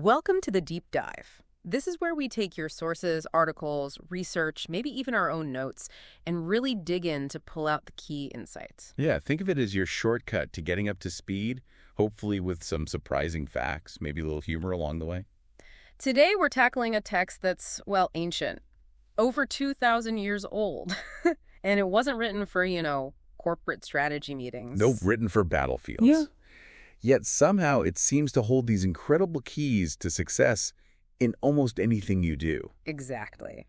Welcome to the Deep Dive. This is where we take your sources, articles, research, maybe even our own notes, and really dig in to pull out the key insights. Yeah, think of it as your shortcut to getting up to speed, hopefully with some surprising facts, maybe a little humor along the way. Today we're tackling a text that's, well, ancient, over 2,000 years old. And it wasn't written for, corporate strategy meetings. Nope, written for battlefields. Yeah. Yet somehow it seems to hold these incredible keys to success in almost anything you do. Exactly.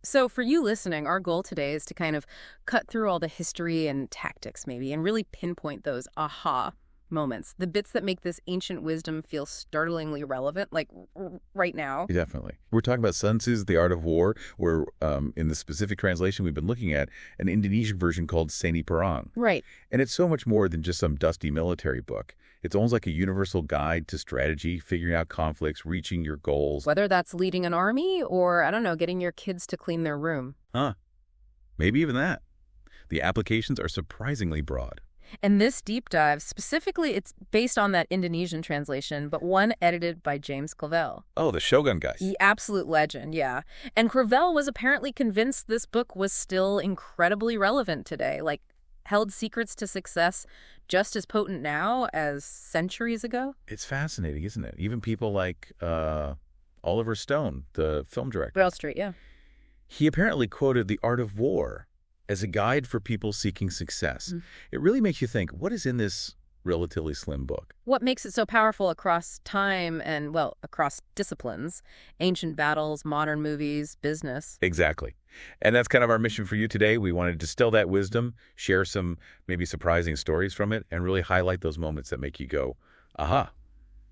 So for you listening, our goal today is to kind of cut through all the history and tactics maybe and really pinpoint those aha moments, the bits that make this ancient wisdom feel startlingly relevant, like right now. Definitely. We're talking about Sun Tzu's The Art of War, where in the specific translation we've been looking at, an Indonesian version called Seni Perang. Right. And it's so much more than just some dusty military book. It's almost like a universal guide to strategy, figuring out conflicts, reaching your goals. Whether that's leading an army or, I don't know, getting your kids to clean their room. Maybe even that. The applications are surprisingly broad. And this deep dive, specifically, it's based on that Indonesian translation, but one edited by James Clavell. Oh, the Shogun guy. The absolute legend, yeah. And Clavell was apparently convinced this book was still incredibly relevant today, like held secrets to success just as potent now as centuries ago. It's fascinating, isn't it? Even people like Oliver Stone, the film director. Wall Street, yeah. He apparently quoted The Art of War as a guide for people seeking success. It really makes you think, what is in this relatively slim book? What makes it so powerful across time and, well, across disciplines? Ancient battles, modern movies, business. Exactly. And that's kind of our mission for you today. We want to distill that wisdom, share some maybe surprising stories from it, and really highlight those moments that make you go, aha,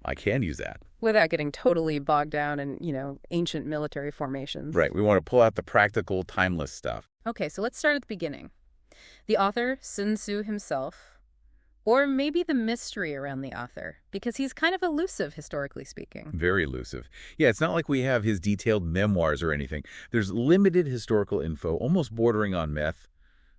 I can use that. Without getting totally bogged down in, ancient military formations. Right. We want to pull out the practical, timeless stuff. Okay, so let's start at the beginning. The author, Sun Tzu himself, or maybe the mystery around the author, because he's kind of elusive, historically speaking. Very elusive. Yeah, it's not like we have his detailed memoirs or anything. There's limited historical info, almost bordering on myth,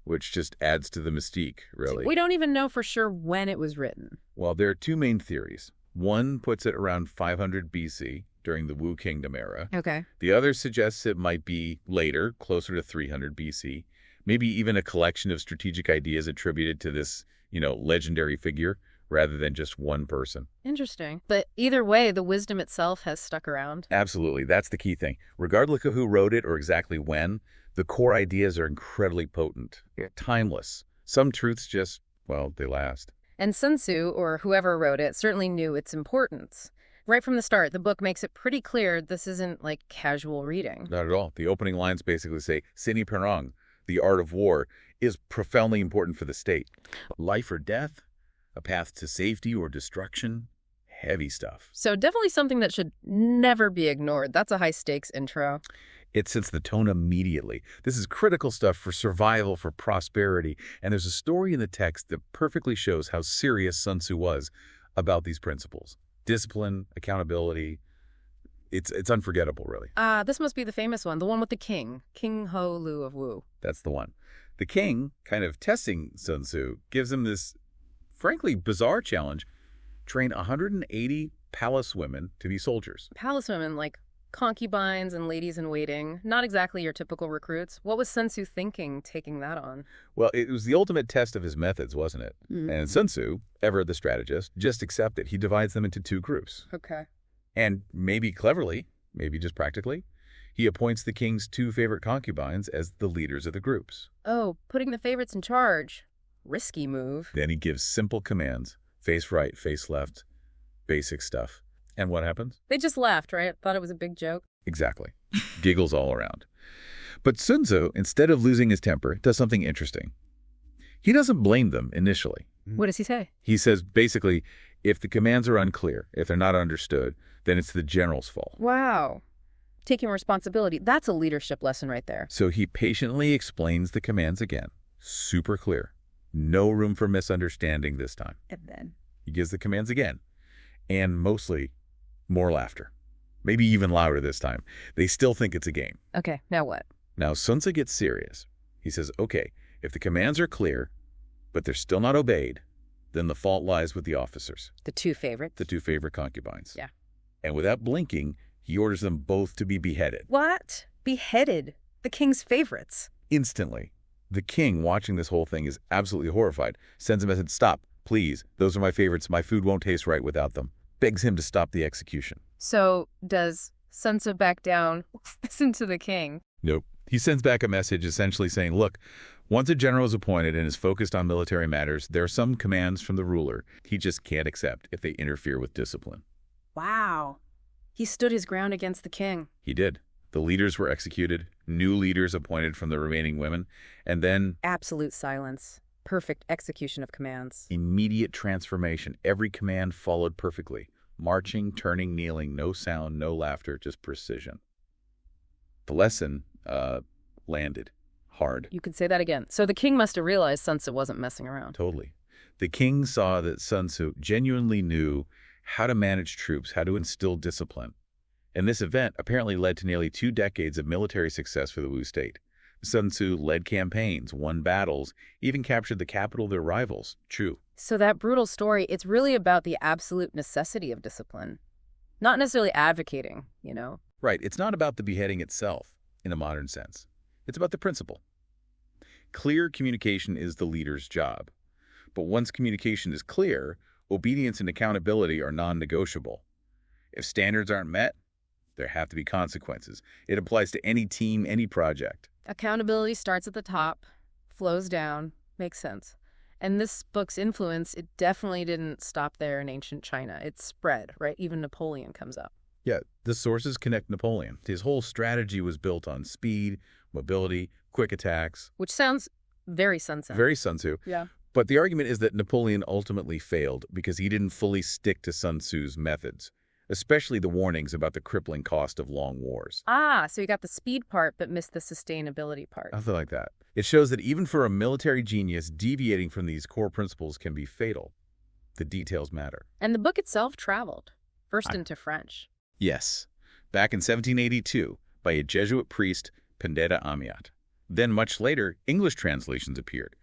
which just adds to the mystique, really. We don't even know for sure when it was written. Well, there are two main theories. One puts it around 500 BC, during the Wu Kingdom era. Okay. The other suggests it might be later, closer to 300 BC, maybe even a collection of strategic ideas attributed to this, legendary figure rather than just one person. Interesting. But either way, the wisdom itself has stuck around. Absolutely. That's the key thing. Regardless of who wrote it or exactly when, the core ideas are incredibly potent, timeless. Some truths just, well, they last. And Sun Tzu, or whoever wrote it, certainly knew its importance. Right from the start, the book makes it pretty clear this isn't like casual reading. Not at all. The opening lines basically say, Seni Perang, the art of war, is profoundly important for the state. Life or death, a path to safety or destruction, heavy stuff. So definitely something that should never be ignored. That's a high-stakes intro. It sets the tone immediately. This is critical stuff for survival, for prosperity, and there's a story in the text that perfectly shows how serious Sun Tzu was about these principles. Discipline, accountability. It's unforgettable, really. This must be the famous one, the one with the king, King Ho Lu of Wu. That's the one. The king, kind of testing Sun Tzu, gives him this, frankly, bizarre challenge. Train 180 palace women to be soldiers. Palace women, like concubines and ladies in waiting. Not exactly your typical recruits. What was Sun Tzu thinking taking that on? Well, it was the ultimate test of his methods, wasn't it? And Sun Tzu, ever the strategist, just accepted. He divides them into two groups. Okay. And maybe cleverly, maybe just practically, he appoints the king's two favorite concubines as the leaders of the groups. Oh, putting the favorites in charge. Risky move. Then he gives simple commands. Face right, face left. Basic stuff. And what happens? They just laughed, right? Thought it was a big joke. Exactly. Giggles all around. But Sun Tzu, instead of losing his temper, does something interesting. He doesn't blame them initially. What does he say? He says, basically, if the commands are unclear, if they're not understood, then it's the general's fault. Wow. Taking responsibility. That's a leadership lesson right there. So he patiently explains the commands again. Super clear. No room for misunderstanding this time. And then? He gives the commands again. And mostly, more laughter. Maybe even louder this time. They still think it's a game. Okay, now what? Now Sun Tzu gets serious. He says, okay, if the commands are clear, but they're still not obeyed, then the fault lies with the officers. The two favorites? The two favorite concubines. Yeah. And without blinking, he orders them both to be beheaded. What? Beheaded? The king's favorites. Instantly. The king, watching this whole thing, is absolutely horrified. Sends a message, "Stop, please. Those are my favorites. My food won't taste right without them." Begs him to stop the execution. So does Sun Tzu back down? Listen to the king. Nope. He sends back a message essentially saying, look, once a general is appointed and is focused on military matters, there are some commands from the ruler he just can't accept if they interfere with discipline. Wow. He stood his ground against the king. He did. The leaders were executed, new leaders appointed from the remaining women, and then Absolute silence. Perfect execution of commands. immediate transformation. Every command followed perfectly. Marching, turning, kneeling, no sound, no laughter, just precision. The lesson landed hard. You could say that again. So the king must have realized Sun Tzu wasn't messing around. Totally. The king saw that Sun Tzu genuinely knew how to manage troops, how to instill discipline. And this event apparently led to nearly 2 decades of military success for the Wu state. Sun Tzu led campaigns, won battles, even captured the capital of their rivals. True. So that brutal story, it's really about the absolute necessity of discipline. Not necessarily advocating, you know. Right. It's not about the beheading itself, in a modern sense. It's about the principle. Clear communication is the leader's job. But once communication is clear, obedience and accountability are non-negotiable. If standards aren't met, there have to be consequences. It applies to any team, any project. Accountability starts at the top, flows down, makes sense. And this book's influence, it definitely didn't stop there in ancient China. It spread, right? Even Napoleon comes up. Yeah, the sources connect Napoleon. His whole strategy was built on speed, mobility, quick attacks. Which sounds very Sun Tzu. Very Sun Tzu. Yeah. But the argument is that Napoleon ultimately failed because he didn't fully stick to Sun Tzu's methods, especially the warnings about the crippling cost of long wars. Ah, so you got the speed part but missed the sustainability part. Something like that. It shows that even for a military genius, deviating from these core principles can be fatal. The details matter. And the book itself traveled, first into French. Yes, back in 1782 by a Jesuit priest, Pendeta Amiot. Then much later, English translations appeared.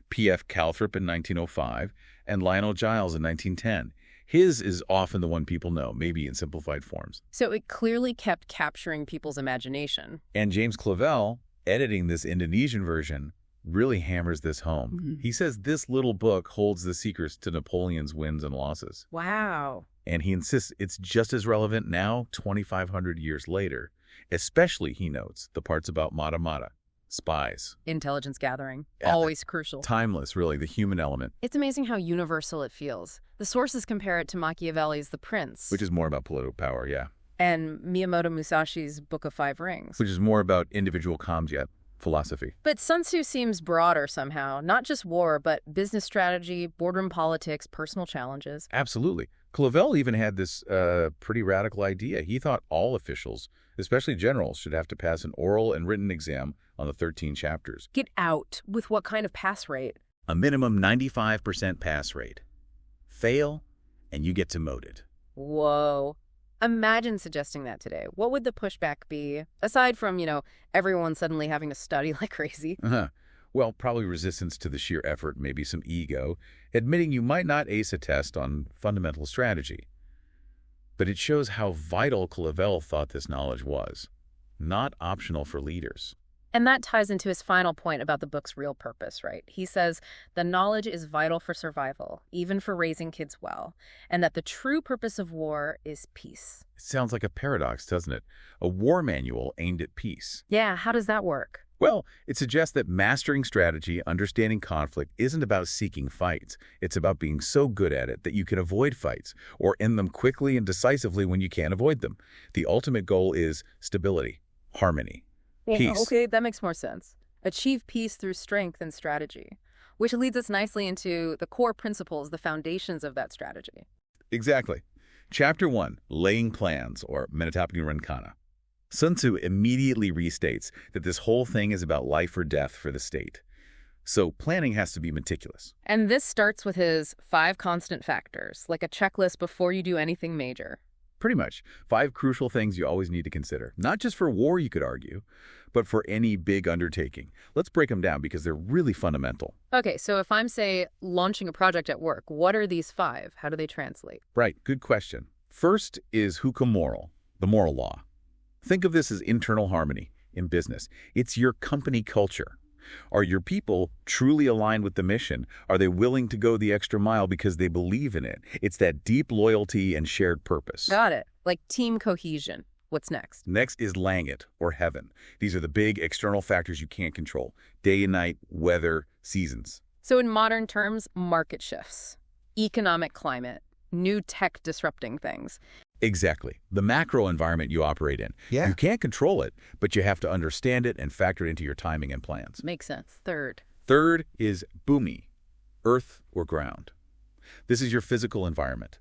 P.F. Calthrop in 1905 and Lionel Giles in 1910. His is often the one people know, maybe in simplified forms. So it clearly kept capturing people's imagination. And James Clavell, editing this Indonesian version, really hammers this home. Mm-hmm. He says this little book holds the secrets to Napoleon's wins and losses. Wow. And he insists it's just as relevant now, 2,500 years later. Especially, he notes, the parts about mata-mata, spies. Intelligence gathering. Yeah. Always crucial. Timeless, really, the human element. It's amazing how universal it feels. The sources compare it to Machiavelli's The Prince. Which is more about political power, yeah. And Miyamoto Musashi's Book of Five Rings. Which is more about individual comms, philosophy. But Sun Tzu seems broader somehow. Not just war, but business strategy, boardroom politics, personal challenges. Absolutely. Clavell even had this pretty radical idea. He thought all officials, especially generals, should have to pass an oral and written exam on the 13 chapters. Get out. With what kind of pass rate? A minimum 95% pass rate. Fail, and you get demoted. Whoa. Imagine suggesting that today. What would the pushback be? Aside from, everyone suddenly having to study like crazy. Well, probably resistance to the sheer effort, maybe some ego, admitting you might not ace a test on fundamental strategy. But it shows how vital Clavell thought this knowledge was. Not optional for leaders. And that ties into his final point about the book's real purpose, right? He says the knowledge is vital for survival, even for raising kids well, and that the true purpose of war is peace. It sounds like a paradox, doesn't it? A war manual aimed at peace. Yeah, how does that work? Well, it suggests that mastering strategy, understanding conflict, isn't about seeking fights. It's about being so good at it that you can avoid fights or end them quickly and decisively when you can't avoid them. The ultimate goal is stability, harmony, peace. Okay, that makes more sense. Achieve peace through strength and strategy, which leads us nicely into the core principles, the foundations of that strategy. Exactly. Chapter 1, Laying Plans, or Menataping Rencana. Sun Tzu immediately restates that this whole thing is about life or death for the state. So planning has to be meticulous. And this starts with his 5 constant factors, like a checklist before you do anything major. Pretty much. 5 crucial things you always need to consider. Not just for war, you could argue, but for any big undertaking. Let's break them down because they're really fundamental. Okay, so if I'm, say, launching a project at work, what are these 5? How do they translate? Right, good question. First is hukum, the moral law. Think of this as internal harmony in business. It's your company culture. Are your people truly aligned with the mission? Are they willing to go the extra mile because they believe in it? It's that deep loyalty and shared purpose. Got it. Like team cohesion. What's next? Next is langit, or heaven. These are the big external factors you can't control. Day and night, weather, seasons. So in modern terms, market shifts, economic climate, new tech disrupting things. Exactly. The macro environment you operate in. Yeah. You can't control it, but you have to understand it and factor it into your timing and plans. Makes sense. Third. Third is bhumi, earth or ground. This is your physical environment.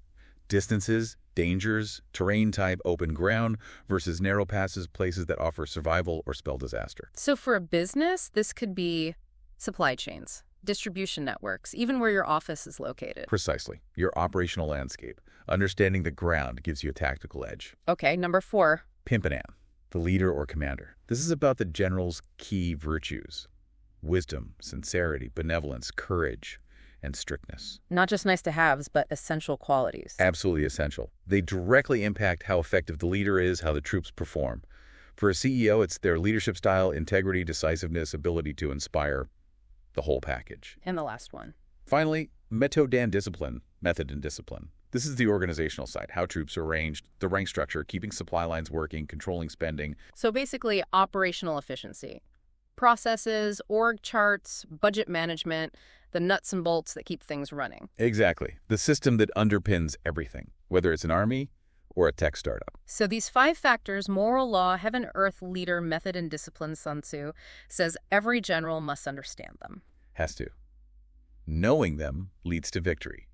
Distances, dangers, terrain type, open ground versus narrow passes, places that offer survival or spell disaster. So for a business, this could be supply chains, distribution networks, even where your office is located. Precisely. Your operational landscape. Understanding the ground gives you a tactical edge. Okay, number 4. Pimpanan, the leader or commander. This is about the general's key virtues. Wisdom, sincerity, benevolence, courage, and strictness. Not just nice to haves, but essential qualities. Absolutely essential. They directly impact how effective the leader is, how the troops perform. For a CEO, it's their leadership style, integrity, decisiveness, ability to inspire, the whole package. And the last one. Finally, method and discipline. This is the organizational side, how troops are arranged, the rank structure, keeping supply lines working, controlling spending. So basically, operational efficiency. Processes, org charts, budget management, the nuts and bolts that keep things running. Exactly. The system that underpins everything, whether it's an army or a tech startup. So these 5 factors, moral law, heaven, earth, leader, method, and discipline, Sun Tzu says every general must understand them. Has to. Knowing them leads to victory.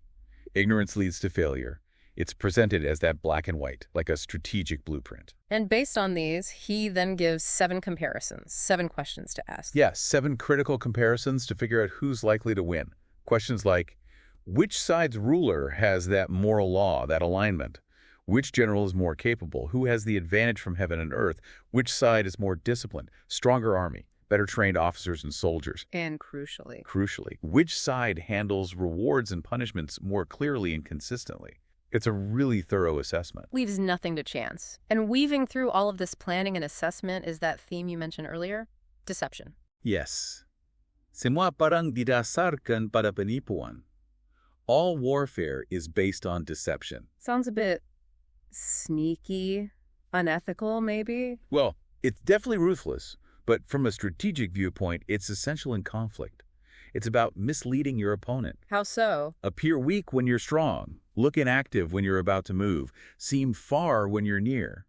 Ignorance leads to failure. It's presented as that black and white, like a strategic blueprint. And based on these, he then gives 7 comparisons, 7 questions to ask. Yes, 7 critical comparisons to figure out who's likely to win. Questions like, which side's ruler has that moral law, that alignment? Which general is more capable? Who has the advantage from heaven and earth? Which side is more disciplined? Stronger army, better trained officers and soldiers. And crucially, Which side handles rewards and punishments more clearly and consistently? It's a really thorough assessment. leaves nothing to chance. And weaving through all of this planning and assessment is that theme you mentioned earlier, deception. Yes. Semua parang didasarkan pada penipuan. All warfare is based on deception. Sounds a bit sneaky, unethical, maybe? Well, it's definitely ruthless, but from a strategic viewpoint, it's essential in conflict. It's about misleading your opponent. How so? Appear weak when you're strong. Look inactive when you're about to move. Seem far when you're near.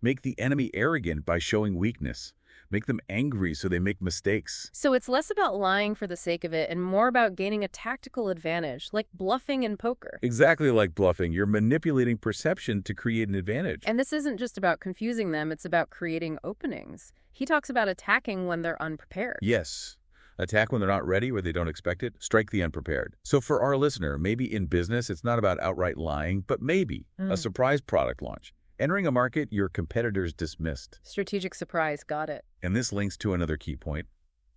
Make the enemy arrogant by showing weakness. Make them angry so they make mistakes. So it's less about lying for the sake of it and more about gaining a tactical advantage, like bluffing in poker. Exactly like bluffing. You're manipulating perception to create an advantage. And this isn't just about confusing them, it's about creating openings. He talks about attacking when they're unprepared. Yes. Attack when they're not ready or they don't expect it. Strike the unprepared. So for our listener, maybe in business, it's not about outright lying, but maybe a surprise product launch. Entering a market your competitors dismissed. Strategic surprise, got it. And this links to another key point,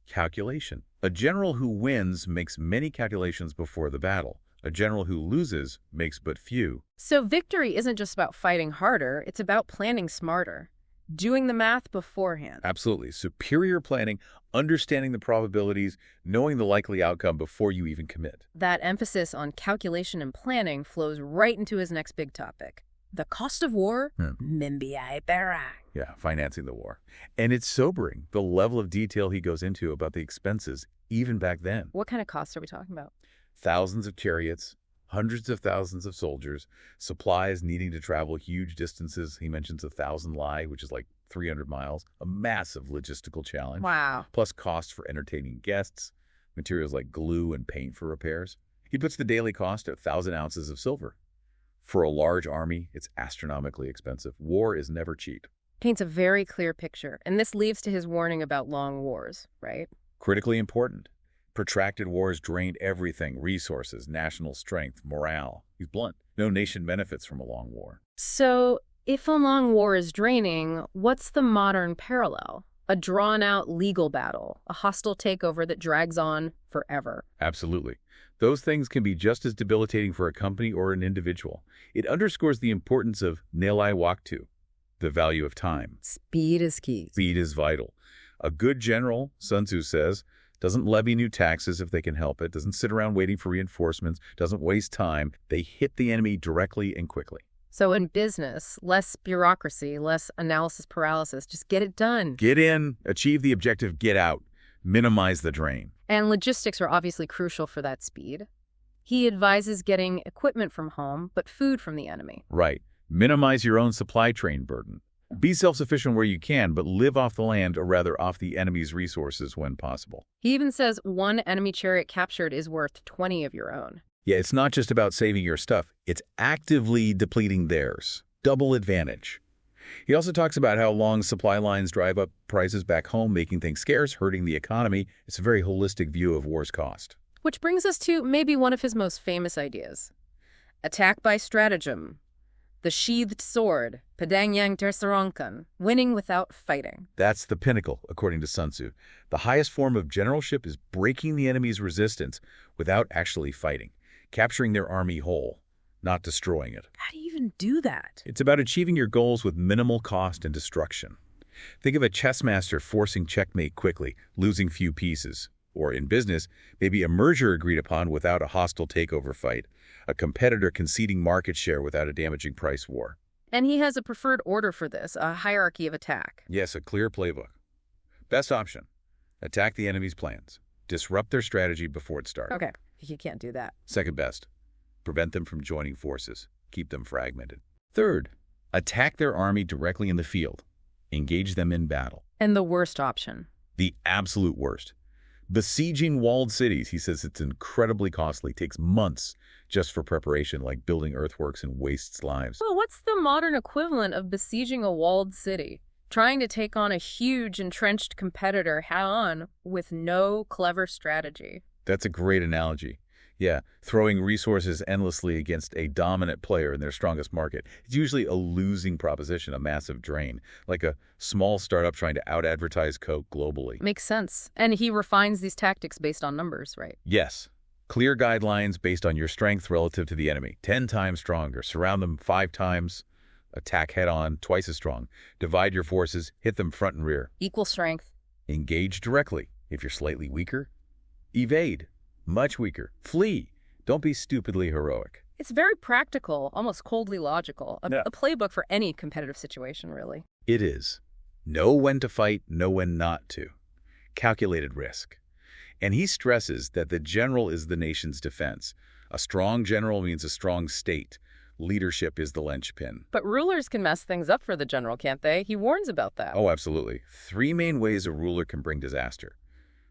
calculation. A general who wins makes many calculations before the battle. A general who loses makes but few. So victory isn't just about fighting harder, it's about planning smarter. Doing the math beforehand. Absolutely. Superior planning, understanding the probabilities, knowing the likely outcome before you even commit. That emphasis on calculation and planning flows right into his next big topic. The cost of war, Mimbiai Perang. Yeah, financing the war. And it's sobering, the level of detail he goes into about the expenses, even back then. What kind of costs are we talking about? Thousands of chariots, hundreds of thousands of soldiers, supplies needing to travel huge distances. He mentions 1,000 li, which is like 300 miles, a massive logistical challenge. Wow. Plus costs for entertaining guests, materials like glue and paint for repairs. He puts the daily cost at 1,000 ounces of silver. For a large army, it's astronomically expensive. War is never cheap. Paints a very clear picture, and this leads to his warning about long wars, right? Critically important. Protracted wars drained everything, resources, national strength, morale. He's blunt. No nation benefits from a long war. So, if a long war is draining, what's the modern parallel? A drawn-out legal battle, a hostile takeover that drags on forever. Absolutely. Those things can be just as debilitating for a company or an individual. It underscores the importance of nilai waktu, the value of time. Speed is key. Speed is vital. A good general, Sun Tzu says, doesn't levy new taxes if they can help it, doesn't sit around waiting for reinforcements, doesn't waste time. They hit the enemy directly and quickly. So in business, less bureaucracy, less analysis paralysis. Just get it done. Get in, achieve the objective, get out, minimize the drain. And logistics are obviously crucial for that speed. He advises getting equipment from home, but food from the enemy. Right. Minimize your own supply chain burden. Be self-sufficient where you can, but live off the land or rather off the enemy's resources when possible. He even says one enemy chariot captured is worth 20 of your own. Yeah, it's not just about saving your stuff. It's actively depleting theirs. Double advantage. He also talks about how long supply lines drive up prices back home, making things scarce, hurting the economy. It's a very holistic view of war's cost. Which brings us to maybe one of his most famous ideas. Attack by stratagem. The sheathed sword, Pedang Terserongkan, winning without fighting. That's the pinnacle, according to Sun Tzu. The highest form of generalship is breaking the enemy's resistance without actually fighting, capturing their army whole, not destroying it. How do you even do that? It's about achieving your goals with minimal cost and destruction. Think of a chess master forcing checkmate quickly, losing few pieces. Or in business, maybe a merger agreed upon without a hostile takeover fight, a competitor conceding market share without a damaging price war. And he has a preferred order for this, a hierarchy of attack. Yes, a clear playbook. Best option, attack the enemy's plans. Disrupt their strategy before it starts. Okay, you can't do that. Second best, prevent them from joining forces. Keep them fragmented. Third, attack their army directly in the field. Engage them in battle. And the worst option? The absolute worst. Besieging walled cities, he says it's incredibly costly, takes months just for preparation, like building earthworks and wastes lives. Well, what's the modern equivalent of besieging a walled city? Trying to take on a huge entrenched competitor head-on with no clever strategy. That's a great analogy. Yeah, throwing resources endlessly against a dominant player in their strongest market. It's usually a losing proposition, a massive drain, like a small startup trying to out-advertise Coke globally. Makes sense. And he refines these tactics based on numbers, right? Yes. Clear guidelines based on your strength relative to the enemy. 10 times stronger. Surround them 5 times. Attack head-on, twice as strong. Divide your forces. Hit them front and rear. Equal strength. Engage directly. If you're slightly weaker, evade. Much weaker. Flee. Don't be stupidly heroic. It's very practical, almost coldly logical. A playbook for any competitive situation, really. It is. Know when to fight, know when not to. Calculated risk. And he stresses that the general is the nation's defense. A strong general means a strong state. Leadership is the linchpin. But rulers can mess things up for the general, can't they? He warns about that. Oh, absolutely. 3 main ways a ruler can bring disaster.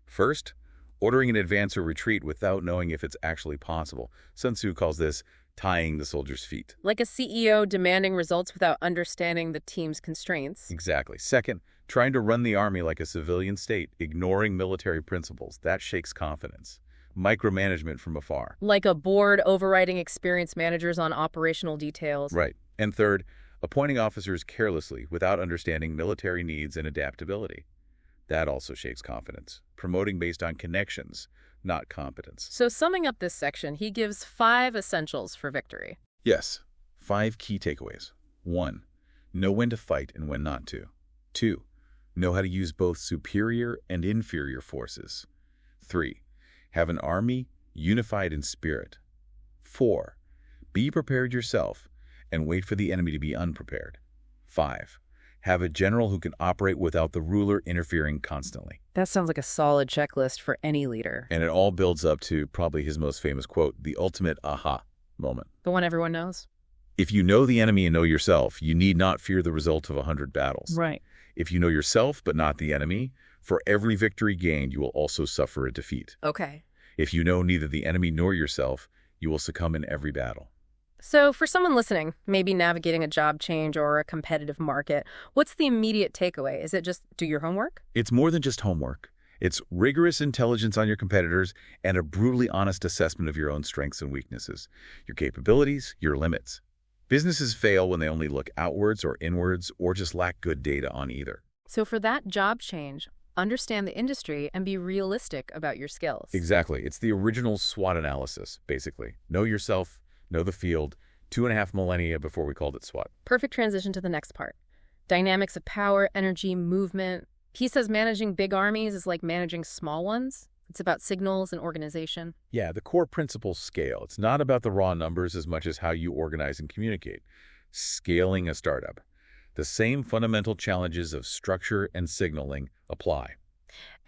First, ordering an advance or retreat without knowing if it's actually possible. Sun Tzu calls this tying the soldier's feet. Like a CEO demanding results without understanding the team's constraints. Exactly. Second, trying to run the army like a civilian state, ignoring military principles. That shakes confidence. Micromanagement from afar. Like a board overriding experienced managers on operational details. Right. And third, appointing officers carelessly without understanding military needs and adaptability. That also shakes confidence. Promoting based on connections, not competence. So summing up this section, he gives 5 essentials for victory. Yes, 5 key takeaways. 1, know when to fight and when not to. 2, know how to use both superior and inferior forces. 3, have an army unified in spirit. 4, be prepared yourself and wait for the enemy to be unprepared. 5, have a general who can operate without the ruler interfering constantly. That sounds like a solid checklist for any leader. And it all builds up to probably his most famous quote, the ultimate aha moment. The one everyone knows? If you know the enemy and know yourself, you need not fear the result of 100 battles. Right. If you know yourself but not the enemy, for every victory gained, you will also suffer a defeat. Okay. If you know neither the enemy nor yourself, you will succumb in every battle. So for someone listening, maybe navigating a job change or a competitive market, what's the immediate takeaway? Is it just do your homework? It's more than just homework. It's rigorous intelligence on your competitors and a brutally honest assessment of your own strengths and weaknesses, your capabilities, your limits. Businesses fail when they only look outwards or inwards or just lack good data on either. So for that job change, understand the industry and be realistic about your skills. Exactly. It's the original SWOT analysis, basically. Know yourself, know the field. 2.5 millennia before we called it SWOT. Perfect transition to the next part. Dynamics of power, energy, movement. He says managing big armies is like managing small ones. It's about signals and organization. Yeah, the core principles scale. It's not about the raw numbers as much as how you organize and communicate. Scaling a startup. The same fundamental challenges of structure and signaling apply.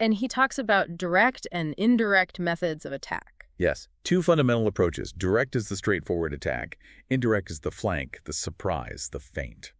And he talks about direct and indirect methods of attack. Yes, two fundamental approaches. Direct is the straightforward attack. Indirect is the flank, the surprise, the feint.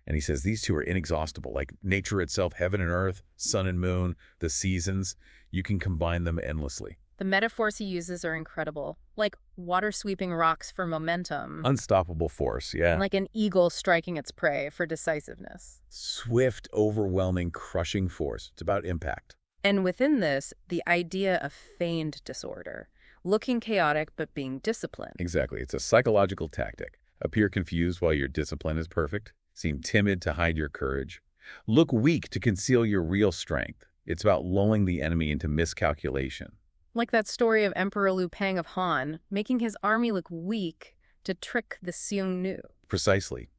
And he says these two are inexhaustible, like nature itself, heaven and earth, sun and moon, the seasons. You can combine them endlessly. The metaphors he uses are incredible, like water sweeping rocks for momentum. Unstoppable force, yeah. Like an eagle striking its prey for decisiveness. Swift, overwhelming, crushing force. It's about impact. And within this, the idea of feigned disorder, looking chaotic but being disciplined. Exactly. It's a psychological tactic. Appear confused while your discipline is perfect. Seem timid to hide your courage. Look weak to conceal your real strength. It's about lulling the enemy into miscalculation. Like that story of Emperor Liu Pang of Han, making his army look weak to trick the Xiongnu. Precisely.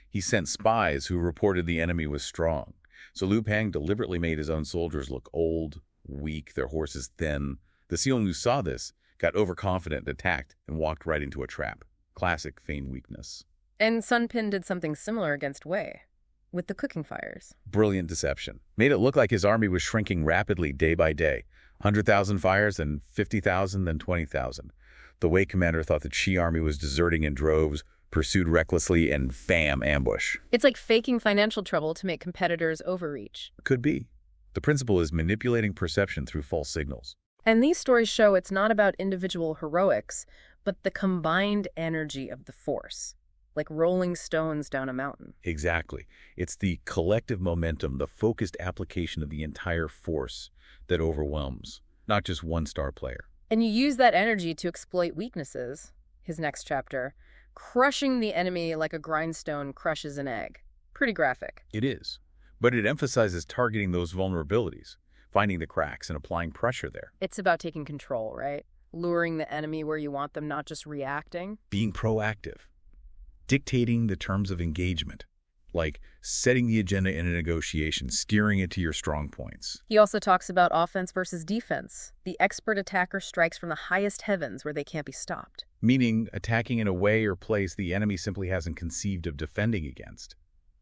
He sent spies who reported the enemy was strong. So Liu Pang deliberately made his own soldiers look old, weak, their horses thin. The Xiongnu saw this, got overconfident, attacked, and walked right into a trap. Classic feigned weakness. And Sun Pin did something similar against Wei, with the cooking fires. Brilliant deception. Made it look like his army was shrinking rapidly day by day. 100,000 fires, then 50,000, then 20,000. The Wei commander thought the Qi army was deserting in droves, pursued recklessly, and bam, ambush. It's like faking financial trouble to make competitors overreach. Could be. The principle is manipulating perception through false signals. And these stories show it's not about individual heroics, but the combined energy of the force, like rolling stones down a mountain. Exactly. It's the collective momentum, the focused application of the entire force that overwhelms, not just one star player. And you use that energy to exploit weaknesses, his next chapter, crushing the enemy like a grindstone crushes an egg. Pretty graphic. It is. But it emphasizes targeting those vulnerabilities, finding the cracks and applying pressure there. It's about taking control, right? Luring the enemy where you want them, not just reacting. Being proactive. Dictating the terms of engagement, like setting the agenda in a negotiation, steering it to your strong points. He also talks about offense versus defense. The expert attacker strikes from the highest heavens where they can't be stopped. Meaning attacking in a way or place the enemy simply hasn't conceived of defending against.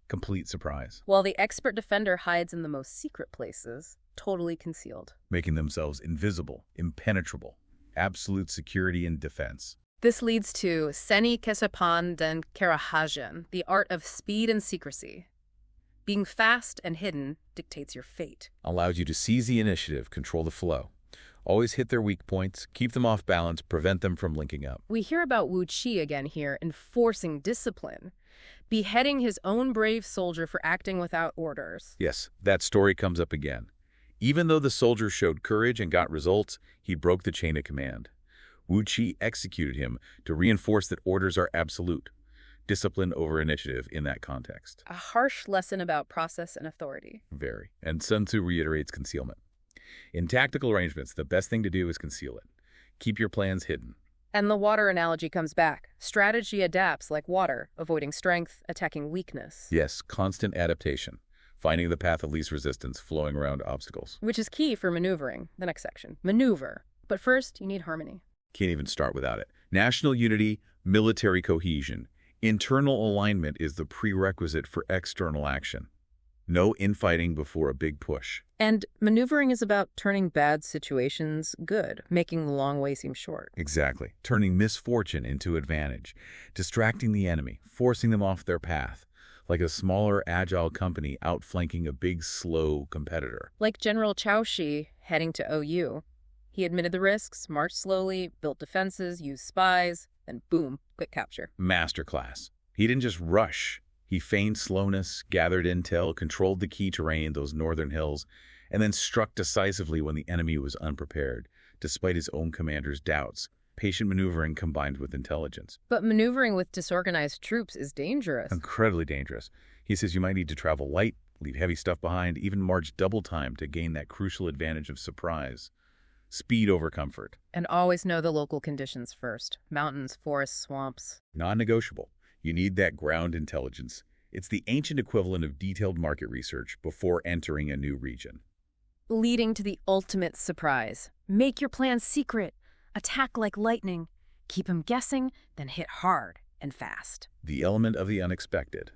Complete surprise. While the expert defender hides in the most secret places, totally concealed. Making themselves invisible, impenetrable, absolute security and defense. This leads to Seni Kesapan den Karahajan, the art of speed and secrecy. Being fast and hidden dictates your fate. Allows you to seize the initiative, control the flow. Always hit their weak points, keep them off balance, prevent them from linking up. We hear about Wu Qi again here, enforcing discipline, beheading his own brave soldier for acting without orders. Yes, that story comes up again. Even though the soldier showed courage and got results, he broke the chain of command. Wu Qi executed him to reinforce that orders are absolute. Discipline over initiative in that context. A harsh lesson about process and authority. Very. And Sun Tzu reiterates concealment. In tactical arrangements, the best thing to do is conceal it. Keep your plans hidden. And the water analogy comes back. Strategy adapts like water, avoiding strength, attacking weakness. Yes, constant adaptation. Finding the path of least resistance, flowing around obstacles. Which is key for maneuvering. The next section. Maneuver. But first, you need harmony. Can't even start without it. National unity, military cohesion. Internal alignment is the prerequisite for external action. No infighting before a big push. And maneuvering is about turning bad situations good, making the long way seem short. Exactly. Turning misfortune into advantage. Distracting the enemy, forcing them off their path. Like a smaller, agile company outflanking a big, slow competitor. Like General Chao Shi heading to OU. He admitted the risks, marched slowly, built defenses, used spies, then boom, quick capture. Masterclass. He didn't just rush. He feigned slowness, gathered intel, controlled the key terrain, those northern hills, and then struck decisively when the enemy was unprepared, despite his own commander's doubts. Patient maneuvering combined with intelligence. But maneuvering with disorganized troops is dangerous. Incredibly dangerous. He says you might need to travel light, Leave heavy stuff behind, even march double time to gain that crucial advantage of surprise. Speed over comfort. And always know the local conditions first. Mountains, forests, swamps. Non-negotiable. You need that ground intelligence. It's the ancient equivalent of detailed market research before entering a new region. Leading to the ultimate surprise. Make your plan secret. Attack like lightning. Keep them guessing, then hit hard and fast. The element of the unexpected.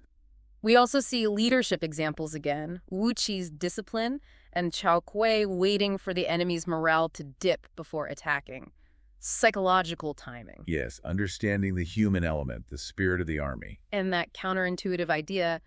We also see leadership examples again. Wu Qi's discipline and Chao Kuei waiting for the enemy's morale to dip before attacking. Psychological timing. Yes, understanding the human element, the spirit of the army. And that counterintuitive idea,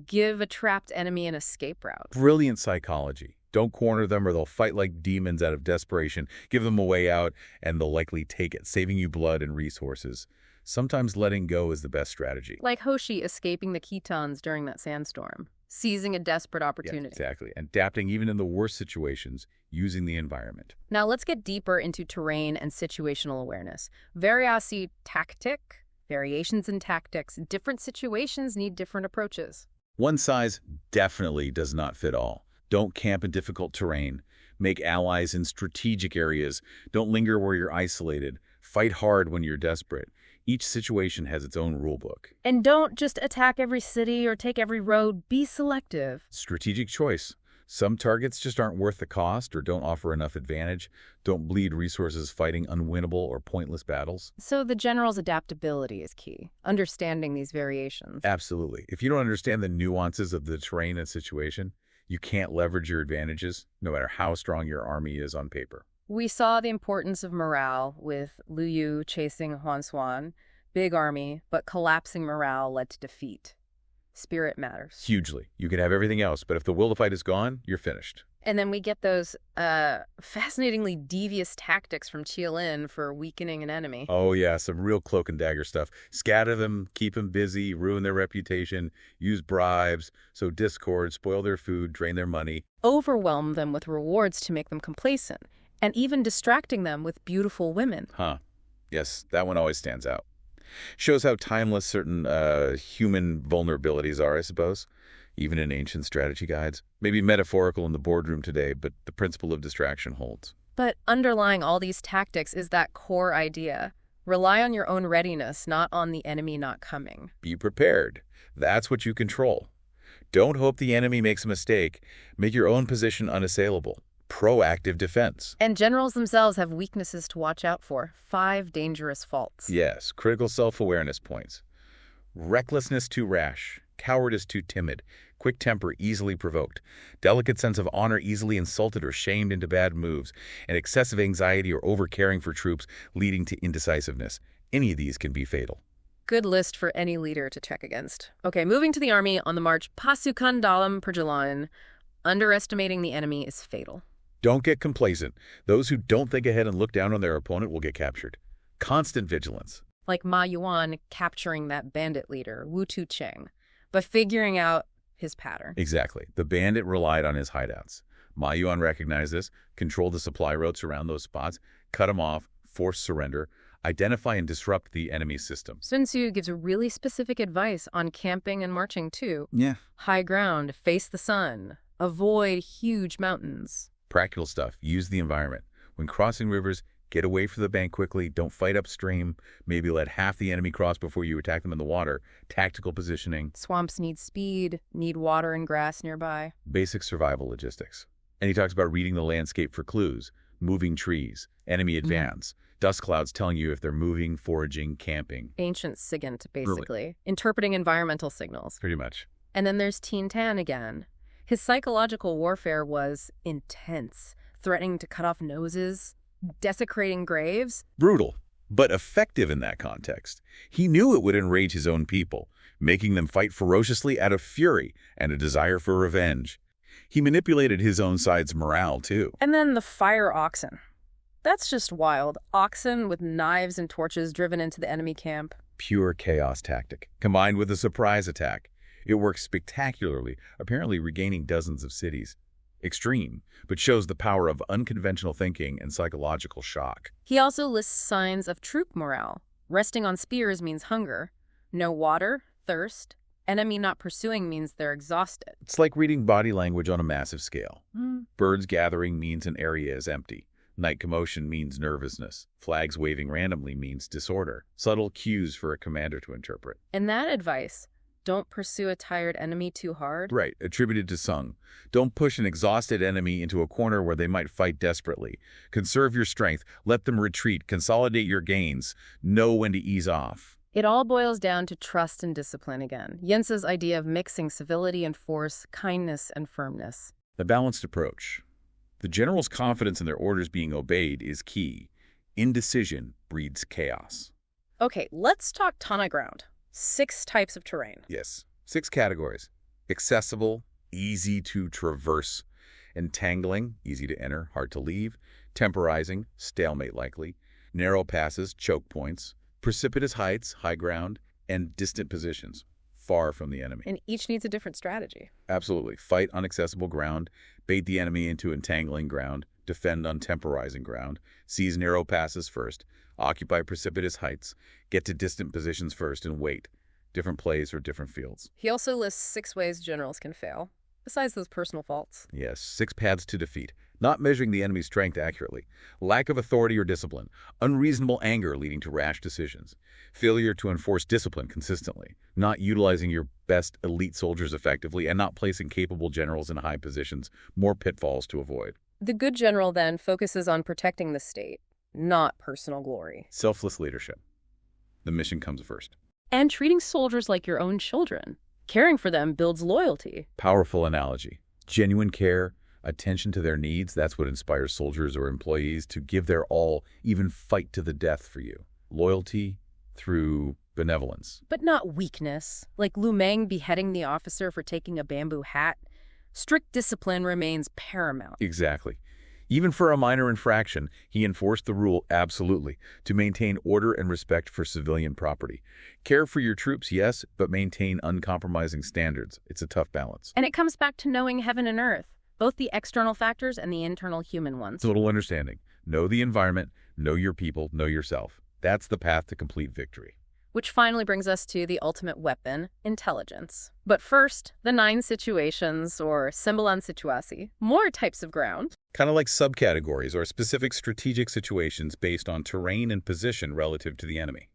give a trapped enemy an escape route. Brilliant psychology. Don't corner them or they'll fight like demons out of desperation. Give them a way out and they'll likely take it, saving you blood and resources. Sometimes letting go is the best strategy. Like Hoshi escaping the Khitans during that sandstorm, seizing a desperate opportunity. Yes, exactly. Adapting even in the worst situations, using the environment. Now let's get deeper into terrain and situational awareness. Variasi tactic, variations in tactics, different situations need different approaches. One size definitely does not fit all. Don't camp in difficult terrain. Make allies in strategic areas. Don't linger where you're isolated. Fight hard when you're desperate. Each situation has its own rulebook. And don't just attack every city or take every road. Be selective. Strategic choice. Some targets just aren't worth the cost or don't offer enough advantage. Don't bleed resources fighting unwinnable or pointless battles. So the general's adaptability is key, understanding these variations. Absolutely. If you don't understand the nuances of the terrain and situation, you can't leverage your advantages, no matter how strong your army is on paper. We saw the importance of morale with Lu Yu chasing Huan Xuan. Big army, but collapsing morale led to defeat. Spirit matters. Hugely. You can have everything else, but if the will to fight is gone, you're finished. And then we get those fascinatingly devious tactics from Qiulin for weakening an enemy. Oh yeah, some real cloak and dagger stuff. Scatter them, keep them busy, ruin their reputation, use bribes, sow discord, spoil their food, drain their money. Overwhelm them with rewards to make them complacent, and even distracting them with beautiful women. Huh. Yes, that one always stands out. Shows how timeless certain human vulnerabilities are, I suppose, even in ancient strategy guides. Maybe metaphorical in the boardroom today, but the principle of distraction holds. But underlying all these tactics is that core idea. Rely on your own readiness, not on the enemy not coming. Be prepared. That's what you control. Don't hope the enemy makes a mistake. Make your own position unassailable. Proactive defense. And generals themselves have weaknesses to watch out for. 5 dangerous faults. Yes, critical self-awareness points. Recklessness too rash. Cowardice too timid. Quick temper easily provoked. Delicate sense of honor easily insulted or shamed into bad moves. And excessive anxiety or over-caring for troops leading to indecisiveness. Any of these can be fatal. Good list for any leader to check against. Okay, moving to the army on the march. Pasukan dalam perjalanan. Underestimating the enemy is fatal. Don't get complacent. Those who don't think ahead and look down on their opponent will get captured. Constant vigilance. Like Ma Yuan capturing that bandit leader, Wu Tu-cheng, but figuring out his pattern. Exactly. The bandit relied on his hideouts. Ma Yuan recognized this, controlled the supply routes around those spots, cut them off, forced surrender, identify and disrupt the enemy system. Sun Tzu gives really specific advice on camping and marching too. Yeah. High ground, face the sun, avoid huge mountains. Practical stuff. Use the environment. When crossing rivers, get away from the bank quickly. Don't fight upstream. Maybe let half the enemy cross before you attack them in the water. Tactical positioning. Swamps need speed, need water and grass nearby. Basic survival logistics. And he talks about reading the landscape for clues. Moving trees. Enemy advance. Dust clouds telling you if they're moving, foraging, camping. Ancient SIGINT, basically. Really? Interpreting environmental signals. Pretty much. And then there's Tin Tan again. His psychological warfare was intense, threatening to cut off noses, desecrating graves. Brutal, but effective in that context. He knew it would enrage his own people, making them fight ferociously out of fury and a desire for revenge. He manipulated his own side's morale, too. And then the fire oxen. That's just wild. Oxen with knives and torches driven into the enemy camp. Pure chaos tactic, combined with a surprise attack. It works spectacularly, apparently regaining dozens of cities. Extreme, but shows the power of unconventional thinking and psychological shock. He also lists signs of troop morale. Resting on spears means hunger. No water, thirst, Enemy not pursuing means they're exhausted. It's like reading body language on a massive scale. Hmm. Birds gathering means an area is empty. Night commotion means nervousness. Flags waving randomly means disorder. Subtle cues for a commander to interpret. And that advice, don't pursue a tired enemy too hard. Right, attributed to Sung. Don't push an exhausted enemy into a corner where they might fight desperately. Conserve your strength, let them retreat, consolidate your gains, know when to ease off. It all boils down to trust and discipline again. Jens's idea of mixing civility and force, kindness and firmness. The balanced approach. The general's confidence in their orders being obeyed is key. Indecision breeds chaos. Okay, let's talk ton of ground. 6 types of terrain. Yes, 6 categories. Accessible, easy to traverse. Entangling, easy to enter, hard to leave. Temporizing, stalemate likely. Narrow passes, choke points. Precipitous heights, high ground. And distant positions, far from the enemy. And each needs a different strategy. Absolutely. Fight on accessible ground. Bait the enemy into entangling ground. Defend on temporizing ground. Seize narrow passes first. Occupy precipitous heights. Get to distant positions first and wait. Different plays for different fields. He also lists 6 ways generals can fail, besides those personal faults. Yes, 6 paths to defeat. Not measuring the enemy's strength accurately. Lack of authority or discipline. Unreasonable anger leading to rash decisions. Failure to enforce discipline consistently. Not utilizing your best elite soldiers effectively and not placing capable generals in high positions. More pitfalls to avoid. The good general then focuses on protecting the state, not personal glory. Selfless leadership. The mission comes first. And treating soldiers like your own children. Caring for them builds loyalty. Powerful analogy. Genuine care, attention to their needs, that's what inspires soldiers or employees to give their all, even fight to the death for you. Loyalty through benevolence. But not weakness, like Lu Meng beheading the officer for taking a bamboo hat. Strict discipline remains paramount. Exactly. Even for a minor infraction, he enforced the rule absolutely, to maintain order and respect for civilian property. Care for your troops, yes, but maintain uncompromising standards. It's a tough balance. And it comes back to knowing heaven and earth, both the external factors and the internal human ones. Total understanding. Know the environment, know your people, know yourself. That's the path to complete victory. Which finally brings us to the ultimate weapon, intelligence. But first, the 9 situations, or sembilan situasi, more types of ground. Kind of like subcategories or specific strategic situations based on terrain and position relative to the enemy.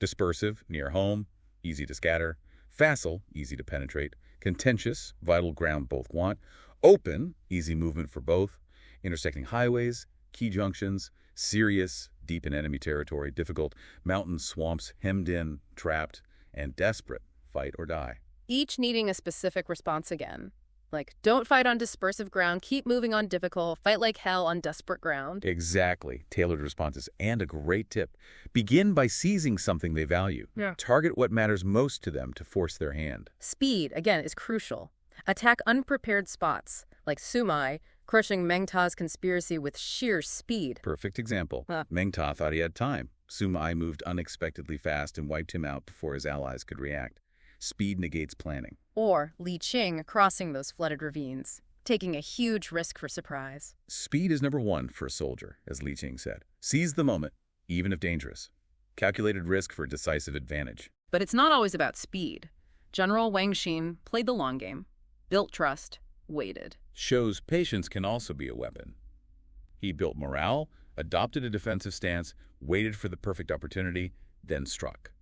Dispersive, near home, easy to scatter. Facile, easy to penetrate. Contentious, vital ground both want. Open, easy movement for both. Intersecting highways, key junctions. Serious, deep in enemy territory. Difficult, mountains, swamps, hemmed in, trapped. And desperate, fight or die. Each needing a specific response again. Like, don't fight on dispersive ground, keep moving on difficult, fight like hell on desperate ground. Exactly. Tailored responses. And a great tip. Begin by seizing something they value. Yeah. Target what matters most to them to force their hand. Speed, again, is crucial. Attack unprepared spots, like Sumai, crushing Meng Ta's conspiracy with sheer speed. Perfect example. Meng Ta thought he had time. Sumai moved unexpectedly fast and wiped him out before his allies could react. Speed negates planning. Or Li Qing crossing those flooded ravines, taking a huge risk for surprise. Speed is number 1 for a soldier, as Li Qing said. Seize the moment, even if dangerous. Calculated risk for decisive advantage. But it's not always about speed. General Wang Xin played the long game, built trust, waited. Shows patience can also be a weapon. He built morale, adopted a defensive stance, waited for the perfect opportunity, then struck.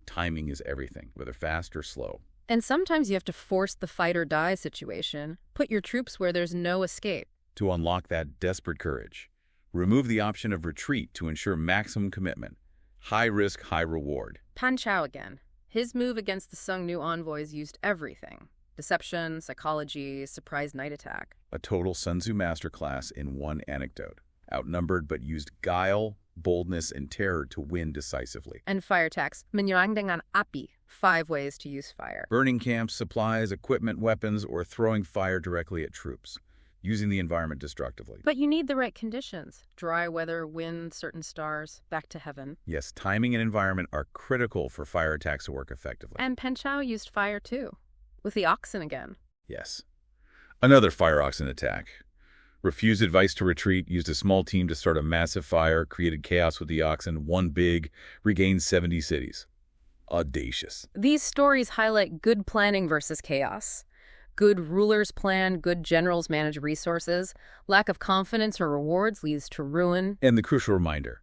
Timing is everything, whether fast or slow. And sometimes you have to force the fight or die situation, put your troops where there's no escape. To unlock that desperate courage, remove the option of retreat to ensure maximum commitment. High risk, high reward. Pan Chao again. His move against the Sung New envoys used everything. Deception, psychology, surprise night attack. A total Sun Tzu masterclass in one anecdote. Outnumbered but used guile, boldness, and terror to win decisively. And fire attacks. Menyerang dengan api. 5 ways to use fire. Burning camps, supplies, equipment, weapons, or throwing fire directly at troops. Using the environment destructively. But you need the right conditions. Dry weather, wind, certain stars, back to heaven. Yes, timing and environment are critical for fire attacks to work effectively. And Pan Chao used fire too. With the oxen again. Yes. Another fire oxen attack. Refused advice to retreat, used a small team to start a massive fire, created chaos with the oxen, won big, regained 70 cities. Audacious. These stories highlight good planning versus chaos. Good rulers plan, good generals manage resources. Lack of confidence or rewards leads to ruin. And the crucial reminder,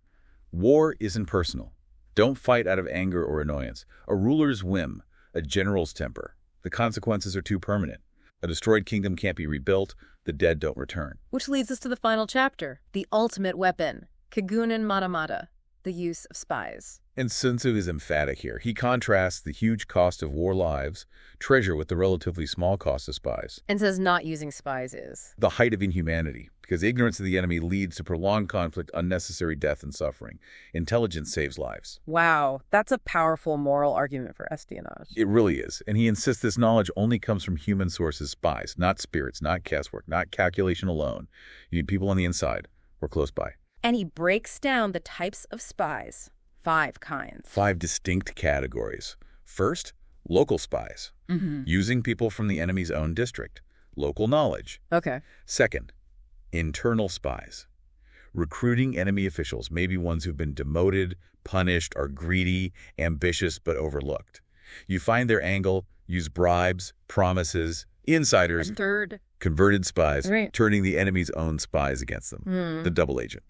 war isn't personal. Don't fight out of anger or annoyance. A ruler's whim, a general's temper. The consequences are too permanent. A destroyed kingdom can't be rebuilt. The dead don't return. Which leads us to the final chapter, the ultimate weapon, Kagunan Matamata, the use of spies. And Sun Tzu is emphatic here. He contrasts the huge cost of war lives, treasure with the relatively small cost of spies. And says not using spies is The height of inhumanity, because ignorance of the enemy leads to prolonged conflict, unnecessary death, and suffering. Intelligence saves lives. wow, that's a powerful moral argument for espionage. It really is. And he insists this knowledge only comes from human sources, spies, not spirits, not guesswork, not calculation alone. You need people on the inside or close by. And he breaks down the types of spies. 5 kinds. 5 distinct categories. First, local spies, using people from the enemy's own district. Local knowledge. Okay. Second, internal spies, recruiting enemy officials, maybe ones who've been demoted, punished, are greedy, ambitious, but overlooked. You find their angle, use bribes, promises, insiders, And third. converted spies, Right. turning the enemy's own spies against them. The double agent.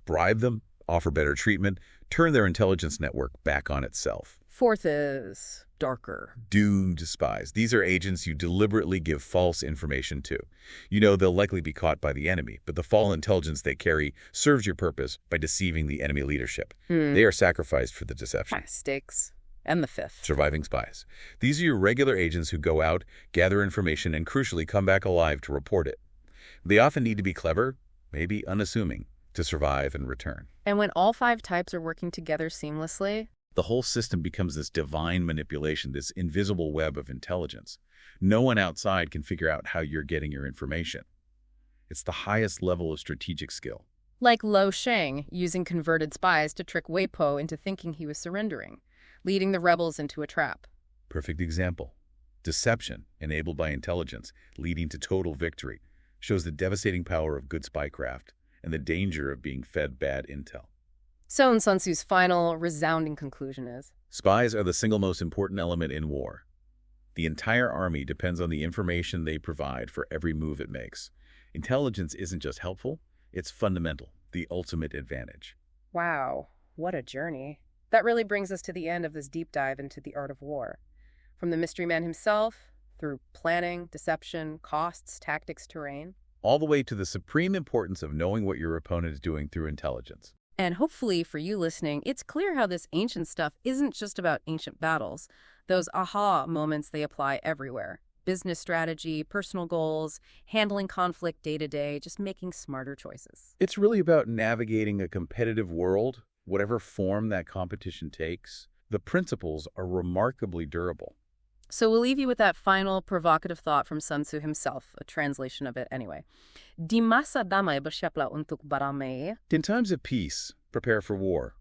Bribe them, offer better treatment, turn their intelligence network back on itself. Fourth is darker. Doomed spies. These are agents you deliberately give false information to. You know they'll likely be caught by the enemy, but the false intelligence they carry serves your purpose by deceiving the enemy leadership. They are sacrificed for the deception. High stakes. And the fifth. Surviving spies. These are your regular agents who go out, gather information, and crucially come back alive to report it. They often need to be clever, maybe unassuming, to survive and return. And when all 5 types are working together seamlessly, The whole system becomes this divine manipulation, this invisible web of intelligence. No one outside can figure out how you're getting your information. It's the highest level of strategic skill. like Lo Sheng using converted spies to trick Wei Po into thinking he was surrendering, leading the rebels into a trap. Perfect example. Deception, enabled by intelligence, leading to total victory, shows the devastating power of good spycraft and the danger of being fed bad intel. So in Sun Tzu's final, resounding conclusion is, Spies are the single most important element in war. The entire army depends on the information they provide for every move it makes. Intelligence isn't just helpful, it's fundamental, the ultimate advantage. wow, what a journey. That really brings us to the end of this deep dive into the art of war. From the mystery man himself, through planning, deception, costs, tactics, terrain, All the way to the supreme importance of knowing what your opponent is doing through intelligence. and hopefully for you listening, it's clear how this ancient stuff isn't just about ancient battles. Those aha moments they apply everywhere. Business strategy, personal goals, handling conflict day to day, just making smarter choices. It's really about navigating a competitive world, whatever form that competition takes. The principles are remarkably durable. So we'll leave you with that final provocative thought from Sun Tzu himself, a translation of it anyway. Di masa damai bersiaplah untuk beramai. In times of peace, prepare for war.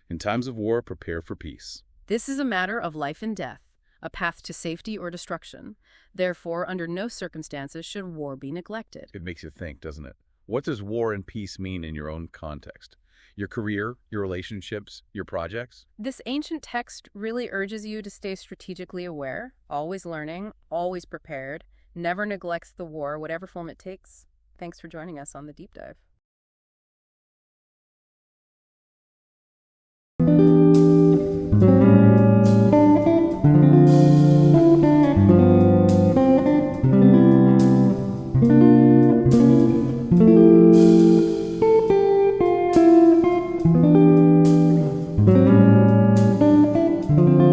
In times of war, prepare for peace. This is a matter of life and death, a path to safety or destruction. Therefore, under no circumstances should war be neglected. It makes you think, doesn't it? What does war and peace mean in your own context? Your career, your relationships, your projects? This ancient text really urges you to stay strategically aware, always learning, always prepared, never neglects the war, whatever form it takes. Thanks for joining us on the Deep Dive.